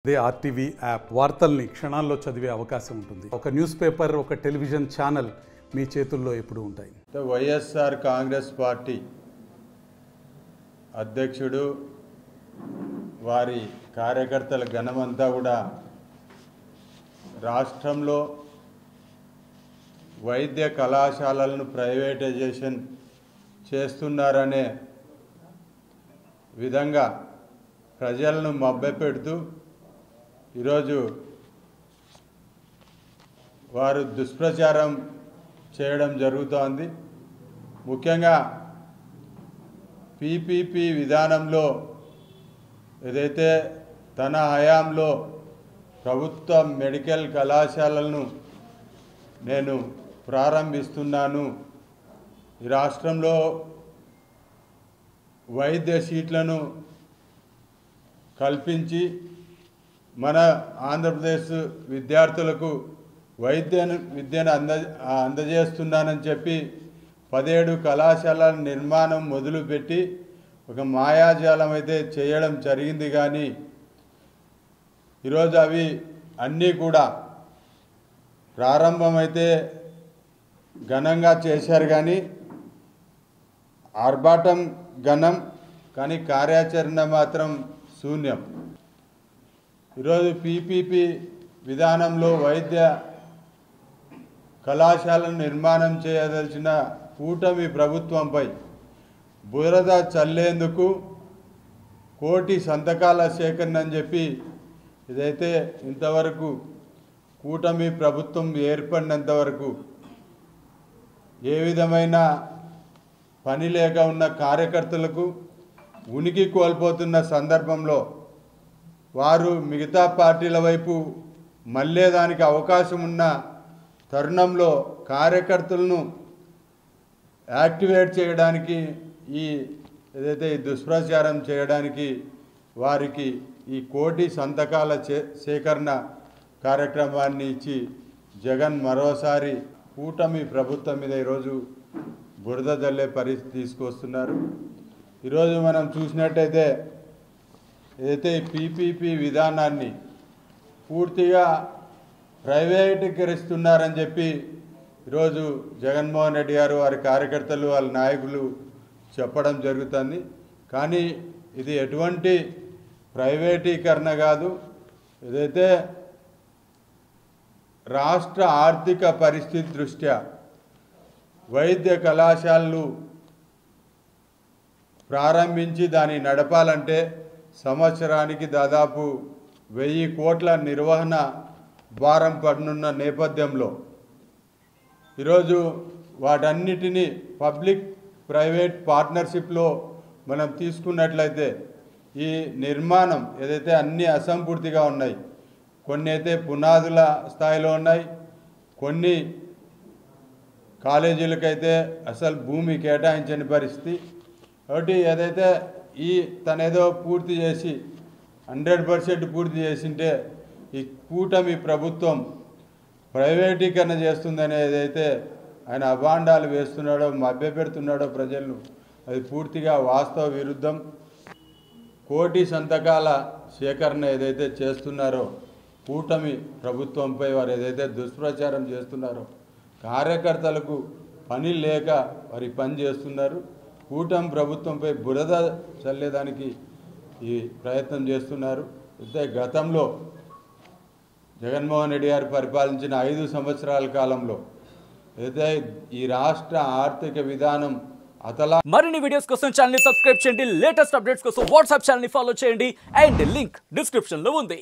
అదే RTV app వార్తల్ని క్షణాల్లో చదివే అవకాశం ఉంటుంది. ఒక న్యూస్ పేపర్, ఒక టెలివిజన్ ఛానల్ మీ చేతుల్లో ఎప్పుడూ ఉంటాయి. వైఎస్ఆర్ కాంగ్రెస్ పార్టీ అధ్యక్షుడు వారి కార్యకర్తల గణమంతా కూడా రాష్ట్రంలో వైద్య కళాశాలలను ప్రైవేటైజేషన్ చేస్తున్నారనే విధంగా ప్రజలను మభ్యపెడుతూ ఈరోజు వారు దుష్ప్రచారం చేయడం జరుగుతోంది. ముఖ్యంగా పీపీపీ విధానంలో ఏదైతే తన హయాంలో ప్రభుత్వ మెడికల్ కళాశాలలను నేను ప్రారంభిస్తున్నాను, ఈ రాష్ట్రంలో వైద్య సీట్లను కల్పించి మన ఆంధ్రప్రదేశ్ విద్యార్థులకు విద్యను అందజేస్తున్నానని చెప్పి 17 కళాశాలల నిర్మాణం మొదలుపెట్టి ఒక మాయాజాలం అయితే చేయడం జరిగింది. కానీ ఈరోజు అవి అన్నీ కూడా ప్రారంభమైతే ఘనంగా చేశారు, కానీ ఆర్భాటం ఘనం, కానీ కార్యాచరణ మాత్రం శూన్యం. ఈరోజు పీపీపీ విధానంలో వైద్య కళాశాలను నిర్మాణం చేయదలిచిన కూటమి ప్రభుత్వంపై బురద చల్లేందుకు కోటి సంతకాల సేకరణ అని చెప్పి ఇదైతే ఇంతవరకు కూటమి ప్రభుత్వం ఏర్పడినంత వరకు ఏ విధమైన పని లేక ఉన్న కార్యకర్తలకు ఉనికి కోల్పోతున్న సందర్భంలో వారు మిగతా పార్టీల వైపు మళ్ళేదానికి అవకాశం ఉన్న తరుణంలో కార్యకర్తలను యాక్టివేట్ చేయడానికి ఏదైతే ఈ దుష్ప్రచారం చేయడానికి వారికి ఈ కోటి సంతకాల సేకరణ కార్యక్రమాన్ని ఇచ్చి జగన్ మరోసారి కూటమి ప్రభుత్వం మీద ఈరోజు బురద జల్లే పరిస్థితి తీసుకొస్తున్నారు. ఈరోజు మనం చూసినట్టయితే ఏదైతే పీపీపీ విధానాన్ని పూర్తిగా ప్రైవేటీకరిస్తున్నారని చెప్పి ఈరోజు జగన్మోహన్ రెడ్డి గారు, వారి కార్యకర్తలు, వాళ్ళ నాయకులు చెప్పడం జరుగుతుంది. కానీ ఇది ఎటువంటి ప్రైవేటీకరణ కాదు. ఏదైతే రాష్ట్ర ఆర్థిక పరిస్థితి దృష్ట్యా వైద్య కళాశాలలు ప్రారంభించి దాన్ని నడపాలంటే సంవత్సరానికి దాదాపు 1000 కోట్ల నిర్వహణ భారం పడనున్న నేపథ్యంలో ఈరోజు వాటన్నిటినీ పబ్లిక్ ప్రైవేట్ పార్ట్నర్షిప్లో మనం తీసుకున్నట్లయితే ఈ నిర్మాణం ఏదైతే అన్ని అసంపూర్తిగా ఉన్నాయి, కొన్ని అయితే పునాదుల స్థాయిలో ఉన్నాయి, కొన్ని కాలేజీలకైతే అసలు భూమి కేటాయించని పరిస్థితి. కాబట్టి ఏదైతే తనేదో పూర్తి చేసి 100% పూర్తి చేసింటే ఈ కూటమి ప్రభుత్వం ప్రైవేటీకరణ చేస్తుందని ఏదైతే ఆయన అభాండాలు వేస్తున్నాడో, మభ్యపెడుతున్నాడో ప్రజలను, అది పూర్తిగా వాస్తవ విరుద్ధం. కోటి సంతకాల సేకరణ ఏదైతే చేస్తున్నారో కూటమి ప్రభుత్వంపై వారు ఏదైతే దుష్ప్రచారం చేస్తున్నారో, కార్యకర్తలకు పని లేక వారి పని చేస్తున్నారు. కూటమి ప్రభుత్వంపై బురద చల్లేదానికి ఈ ప్రయత్నం చేస్తున్నారు. అయితే గతంలో జగన్మోహన్ రెడ్డి గారు పరిపాలించిన 5 సంవత్సరాల కాలంలో అయితే ఈ రాష్ట్ర ఆర్థిక విధానం మరిన్ని వీడియోస్ కోసం ఛానల్ ని సబ్స్క్రైబ్ చేయండి. లేటెస్ట్ అప్డేట్స్ కోసం వాట్సాప్ ఛానల్ ని ఫాలో చేయండి. అండ్ లింక్ డిస్క్రిప్షన్ లో ఉంది.